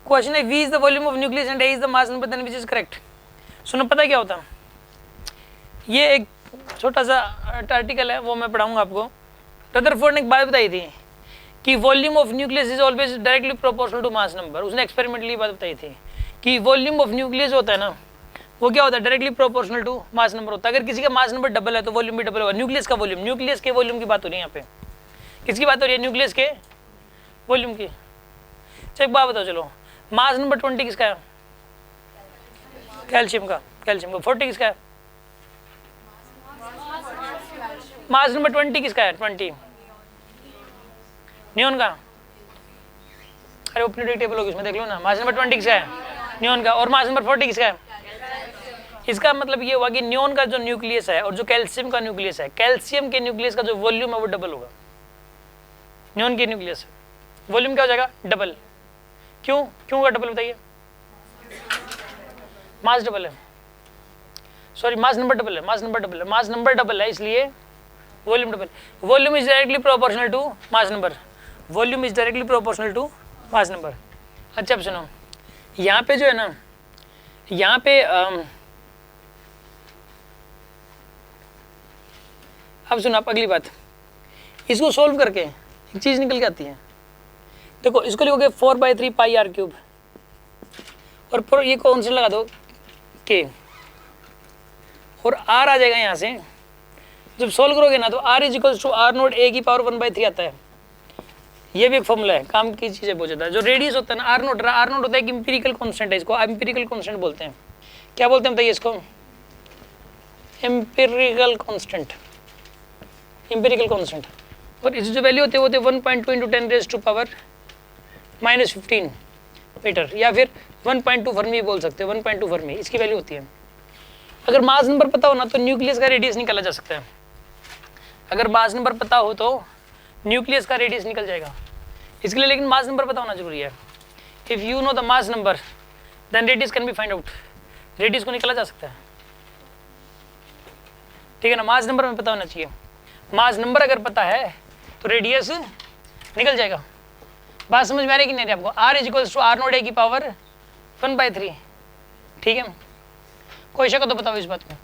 Question है V is the volume of nucleus and A is the mass number, then which is correct. सुनो, पता क्या होता है, ये एक छोटा सा आर्टिकल है, वो मैं पढ़ाऊंगा आपको। रदरफोर्ड ने एक बात बताई थी कि volume of nucleus is always directly proportional to mass number. उसने एक्सपेरिमेंटली बात बताई थी कि वॉल्यूम ऑफ न्यूक्लियस होता है ना, वो क्या होता है, directly proportional to mass number होता है। अगर किसी का मास नंबर डबल है तो वॉल्यूम भी डबल होगा। न्यूक्लियस का वॉल्यूम, न्यूक्लियस के वॉल्यूम की बात हो रही है यहाँ पे। किसकी बात हो रही है? न्यूक्लियस के वॉल्यूम की। चलो एक बात बताओ, चलो मास नंबर 20 किसका है? कैल्शियम का। कैल्शियम का 40 किसका है? मास नंबर 20 किसका है? 20 नियोन का। अरे वो पीरियोडिक टेबल होगी, उसमें देख लो ना। मास नंबर 20 किसका है? नियोन का। और मास नंबर 40 किसका है? इसका मतलब ये हुआ कि नियोन का जो न्यूक्लियस है और जो कैल्शियम का न्यूक्लियस है, कैल्शियम के न्यूक्लियस का जो वॉल्यूम है वो डबल होगा। नियोन के न्यूक्लियस वॉल्यूम क्या हो जाएगा? डबल। क्यों होगा डबल, बताइए? मास डबल है, सॉरी मास नंबर डबल है। मास नंबर डबल है, मास नंबर डबल है, इसलिए volume double. Volume is directly proportional to mass number. Volume is directly proportional to mass number. अच्छा अब सुनो, यहाँ पे जो है ना, यहाँ पे अब सुनो आप अगली बात, इसको सोल्व करके एक चीज निकल के आती है। देखो इसको लिखोगे 4/3 पाई r क्यूब, और ये कॉन्स्टेंट लगा दो k, और r आ जाएगा यहाँ से। जब सोल्व करोगे ना तो r is equal to r naught a की पावर 1/3 आता है। ये भी एक फॉर्मूला है, काम की चीजें बहुत ज्यादा। जो रेडियस होता है ना, r नोट होता है कि एम्पिरिकल कांस्टेंट है, इसको एम्पिरिकल कांस्टेंट बोलते हैं। क्या बोलते हैं बताइए इसको? Empirical constant. Empirical constant. और इसकी जो वैल्यू होती है वो होती है 1.2 × 10⁻⁻15 मीटर, या फिर 1.2 फर्मी बोल सकते हैं। 1.2 फर्मी इसकी वैल्यू होती है। अगर मास नंबर पता हो ना तो न्यूक्लियस का रेडियस निकाला जा सकता है। अगर मास नंबर पता हो तो न्यूक्लियस का रेडियस निकल जाएगा। इसके लिए लेकिन मास नंबर पता होना जरूरी है। If you know the mass number then radius can be find out. Radius को निकाला जा सकता है, ठीक है ना। मास नंबर में पता होना चाहिए। मास नंबर अगर पता है तो रेडियस निकल जाएगा। बात समझ में आ रही कि नहीं आपको? r is equal to r naught a की पावर 1/3, ठीक है। कोई शक हो तो बताओ इस बात में।